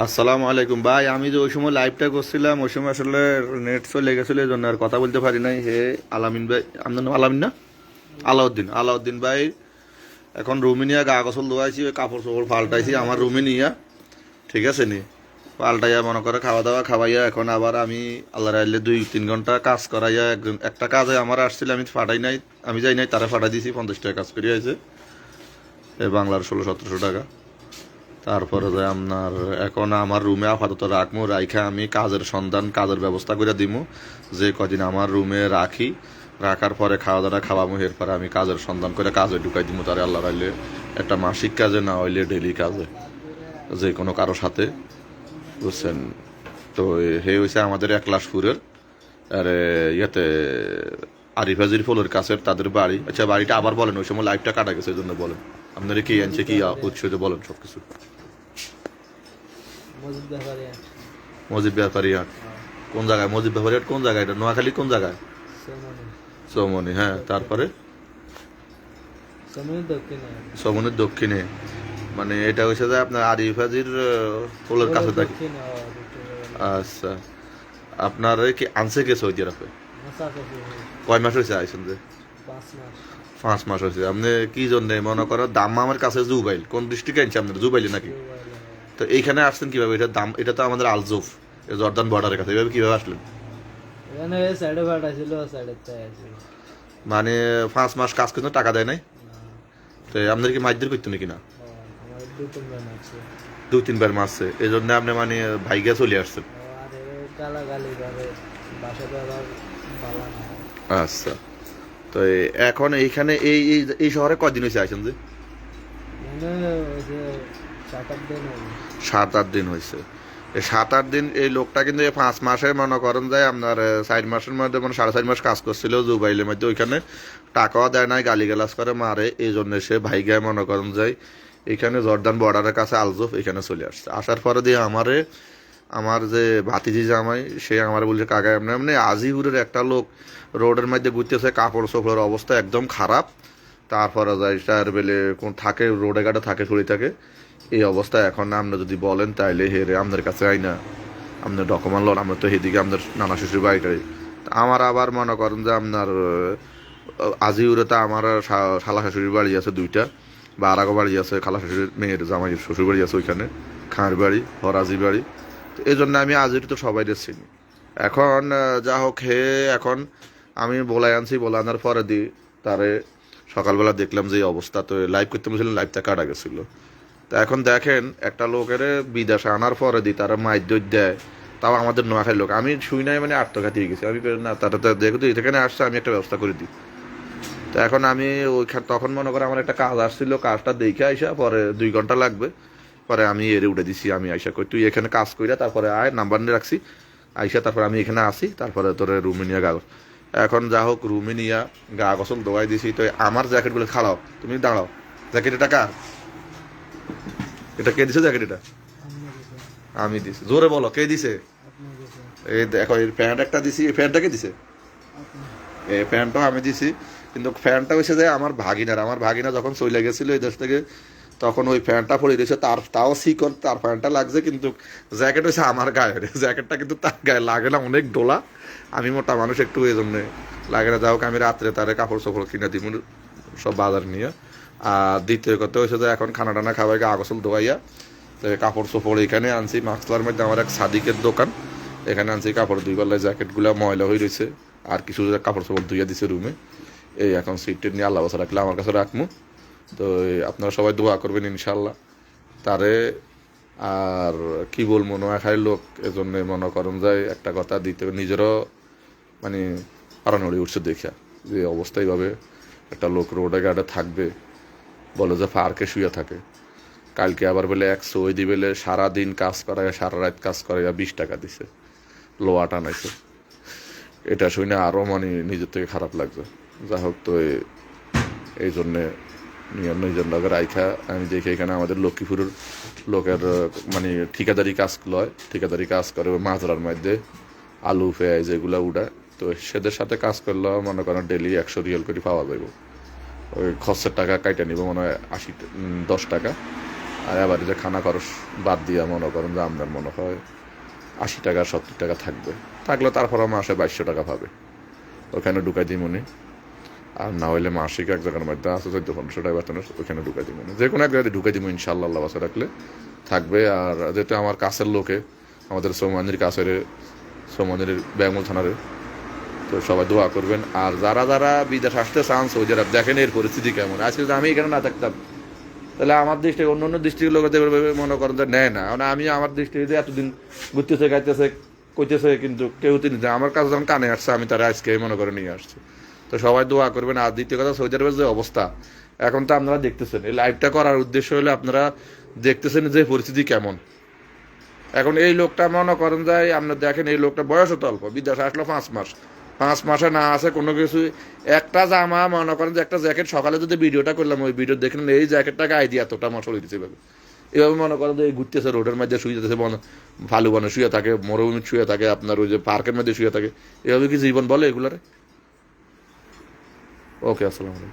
আসসালামু আলাইকুম ভাই। আমি যে ওই সময় লাইভটা করছিলাম ওই সময় আসলে নেট চলে গেছিল, এই জন্য আর কথা বলতে পারি নাই। হে আলামিন ভাই, আপনার নাম আলামিন না? আলাউদ্দিন। আলাউদ্দিন ভাই এখন রুমে নিয়ে গা গোসল ধোয়াইছি, ওই কাপড় চোপড় পাল্টাইছি আমার রুমে নিয়ে। ঠিক আছে নি? পাল্টাইয়া মনে করে খাওয়া দাওয়া খাওয়াইয়া এখন আবার আমি আল্লাহ রাইলে 2-3 ঘন্টা কাজ করাইয়া একটা কাজে আমার আসছিল, আমি ফাটাই নাই, আমি যাই নাই, তারা ফাটাই দিয়েছি। 50 টাকা কাজ করিয়া হয়েছে, এই বাংলার 1600-1700 টাকা। তারপরে যে আপনার এখন আমার রুমে আপাতত রাখবো, রাইখা আমি কাজের সন্ধান কাজের ব্যবস্থা করে দিমু। যে কদিন আমার রুমে রাখি, রাখার পরে খাওয়া দাওয়া খাওয়াবো, এরপরে আমি কাজের সন্ধান করে কাজে ঢুকাই দিমু তারে আল্লাহ রাইলে। একটা মাসিক কাজে না হইলে ডেলি কাজে, যে কোনো কারো সাথে, বুঝছেন তো। হে হয়েছে আমাদের একলাশপুরের আরে ইয়েতে আরিফ হাজির ফলোর কাছের তাদের বাড়ি। আচ্ছা বাড়িটা আবার বলেন, ওই সময় লাইফটা কাটা গেছে, এই জন্য বলেন আপনারা কি আনছে, কি উৎস বলেন সবকিছু। মজিদ ব্যাপারী হাট কোন জায়গায়? মজিদ ব্যাপারী হাট কোন জায়গায়? এটা নোয়াখালী কোন জায়গায়? চৌমনি। হ্যাঁ, তারপরে চৌমনির দক্ষিণে। মানে এটা হয়েছে যে আপনার আরিফ হাজির পোলের কাছে থাকে। আচ্ছা, আপনার কি আনছে কে সৌদি আরবে? কয় মাস হয়েছে আইসেন যে? 5 মাস হয়েছে। আপনি কি জন্য মনে করো দাম আমার কাছে জুবাইল, কোন ডিস্ট্রিক্টে আনছে আপনার? জুবাইলে নাকি? তো এইখানে আসছেন কিভাবে? এটা দাম, এটা তো আমাদের আলজুফ জর্দান বর্ডারের কাছে, এইভাবে কিভাবে আসলেন? মানে 5 মাস কাজ কিন্তু টাকা দেয় নাই? তো আপনাদের কি মাইদের করতো নাকি? না, 2-3 বার মারছে, এই জন্য আপনি মানে ভাইগা চলে আসছেন। আচ্ছা, তো এখন এইখানে এই এই এই শহরে কদিন হয়েছে আইছেন যে? 7-8 দিন হয়েছে। এই 7-8 দিন এই লোকটা কিন্তু এই 5 মাসে মনে করেন যায় আপনার 4 মাসের মধ্যে মানে 4.5 মাস কাজ করছিল জুবাইলের মধ্যে। ওইখানে টাকাও দেয় নাই, গালিগালাজ করে মারে, এই জন্য সে ভাইগায় মনে করেন যায় এখানে জর্দান বর্ডারের কাছে আলজুফ এখানে চলে আসছে। আসার পরে দিয়ে আমার যে ভাতিজি জামাই সে আমার বলছে কাকা এমনি এমনি আজিপুরের একটা লোক রোডের মধ্যে ঘুরতেছে, কাপড় চোপড়ের অবস্থা একদম খারাপ। তারপরে যায় তার বেলে কোন থাকে, রোডে ঘাটে থাকে, ছড়ি থাকে, এই অবস্থা। এখন আপনি যদি বলেন তাইলে হেরে আপনার কাছে আই না, আপনার ডকুমেন্ট লোন, আমরা তো সেদিকে আপনার নানা শ্বশুর বাড়িটাই। আমার আবার মনে করেন যে আপনার আজিউরে তো আমার শালা শাশুড়ির বাড়ি আছে 2টা, বা আর বাড়ি আছে খালা শাশুড়ির মেয়ের জামাইয়ের শ্বশুর বাড়ি আছে ওইখানে, খাঁর বাড়ি, হরাজি বাড়ি। তো এই জন্য আমি আজির তো সবাই চিনি। এখন যা হোক, হে এখন আমি বলাই আনছি, বলে আনার পরে দিই তারে সকালবেলা দেখলাম যে এই অবস্থা। তো লাইভ করতে বলছিলাম, লাইভটা কাটা গেছিলো। তা এখন দেখেন একটা লোকের বিদেশে আনার পরে দিই তারা মাইদ্য দেয়, তাও আমাদের নোয়াখালীর লোক। আমি শুই নাই মানে আত্মঘাতী হয়ে গেছি। আমি না তারা যেহেতু এখানে আসছে আমি একটা ব্যবস্থা করে দিই। তো এখন আমি ওইখানে তখন মনে করে আমার একটা কাজ আসছিল, কাজটা দেখে আইসা পরে 2 ঘন্টা লাগবে, পরে আমি এরে উঠে দিছি। আমি আইসা কই তুই এখানে কাজ কইরা তারপরে আয়, নাম্বার নিয়ে রাখছি, আইসা তারপরে আমি এখানে আসি, তারপরে তোর রুমে নিয়ে গা। এখন যা হোক রুমে নিয়ে গা গোসল দোয়াই দিছি। তো আমার জ্যাকেটগুলো খাড়াও, তুমি দাঁড়াও। জ্যাকেট এটা কার? এটা কে দিছে জ্যাকেট? এটা আমি দিছি। জোরে বলো, কে দিছে? এই দেখো, এই প্যান্ট একটা দিছি, এই প্যান্টটা কে দিছে? এই প্যান্টটাও আমি দিছি। কিন্তু প্যান্টটা হয়েছে যে আমার ভাগিনা যখন চলে গেছিল এই দেশ থেকে, তখন ওই প্যান্টটা পরে দিয়েছে। তাও শিকল, তার প্যান্টটা লাগছে, কিন্তু জ্যাকেট হয়েছে আমার গায়ে। জ্যাকেটটা কিন্তু তার গায়ে লাগে না, অনেক ডোলা। আমি মোটা মানুষ একটু, এই জন্যে লাগে না। যা হোক আমি রাত্রে তারে কাপড় চোপড় কিনে দিব সব বাজার নিয়ে। আর দ্বিতীয় কথা হয়েছে যে এখন খানা টানা খাওয়াই গা গোসল ধোয়াইয়া কাপড় চোপড় এখানে আনছি। মাক্সলার মধ্যে আমার এক সাদিকের দোকান, এখানে আনছি কাপড়। 2 বেলায় জ্যাকেটগুলো ময়লা হয়ে রয়েছে, আর কিছু কাপড় চোপড় ধুইয়া দিছে রুমে। এই এখন সিটটি নিয়ে আল্লাহ বাসা রাখলে আমার কাছে রাখবো। তো আপনারা সবাই দোয়া করবেন ইনশাল্লাহ তারে। আর কি বলবো, নোয়াখালীর লোক এজন্য মনে করেন যায় একটা কথা দিতে নিজেরও মানে পারানড়ি উঠছে দেখা যে অবস্থা। এইভাবে একটা লোক রোডে গাড়ে থাকবে, বলে যে পার্কে শুয়ে থাকে। কালকে আবার বলে 100 ওই দিবেলে সারাদিন কাজ করায়, সারা রাত কাজ করাইয়া 20 টাকা দিছে, লোয়া টানাইছে। এটা শুনে আরও মানে নিজের থেকে খারাপ লাগছে। যা হোক, তো এই জন্যে নিজের লোকের রাইখা আমি দেখি এখানে আমাদের লক্ষ্মীপুরের লোকের মানে ঠিকাদারি কাজ লয়, ঠিকাদারি কাজ করে মাজরার মধ্যে আলু পেঁয়াজ এগুলা উড়ায়। তো সেদের সাথে কাজ করলেও মনে করেন ডেলি 100 রিয়াল করে পাওয়া যাবে। ওই খরচের টাকা কাইটা নিব মনে হয় 10 টাকা। আর এবার যে খানা খরচ বাদ দিয়া মনে করেন যে আপনার মনে হয় 80 টাকা 70 টাকা থাকলে তারপরে মাসে 2200 টাকা পাবে, ওখানে ঢুকাই দিই মনে। আর না হইলে মাসিক এক জায়গার মধ্যে আছে 1400-1500 টাকা বেতনের, ওখানে ঢুকাই দিব মনে, যে কোনো এক জায়গায় ঢুকাই দিব ইনশাল্লাহ, আল্লাহ বাসা রাখলে থাকবে। আর যেহেতু আমার কাছের লোকে, আমাদের সৌমানির কাছের, সৌমানির ব্যাঙ্গল থানারে, তো সবাই দোয়া করবেন। আর যারা যারা বিদেশ আসতে চান, সৌদি আরব, দেখেন এর পরিস্থিতি কেমন। আজকে যদি আমি এখানে না থাকতাম, তাহলে আমার দৃষ্টিতে অন্য অন্য দৃষ্টির লোকেদের মনে করেন যে নেয় না, মানে আমি আমার দৃষ্টিতে এতদিন ঘুরতেছে গাইতেছে কইতেছে, কিন্তু কেউ তিনি আমার কাছে যখন কানে আসছে, আমি তারা আজকে মনে করে নিয়ে আসছি। তো সবাই দোয়া করবেন। আর দ্বিতীয় কথা, সৌদি আরবের যে অবস্থা এখন তো আপনারা দেখতেছেন, এই লাইভটা করার উদ্দেশ্য হলে আপনারা দেখতেছেন যে পরিস্থিতি কেমন এখন। এই লোকটা মনে করেন যে আপনার দেখেন, এই লোকটা বয়সও তো অল্প, বিদেশে আসলো 5 মাসে না আছে কোনো কিছু, একটা জামা মনে করেন যে একটা জ্যাকেট, সকালে যদি ভিডিওটা করলাম, ওই ভিডিও দেখলেন এই জ্যাকেটটাকে আই দিয়ে এতটা মশলা দিতেছে এভাবে মনে করেন যে ঘুরতেছে রোডের মধ্যে, শুয়ে যেতেছে, ফালু বনে শুয়ে থাকে, মরুভূমি শুয়ে থাকে, আপনার ওই যে পার্কের মধ্যে শুয়ে থাকে। এভাবে কি জীবন বলে এগুলারে? ওকে, আসসালামু আলাইকুম।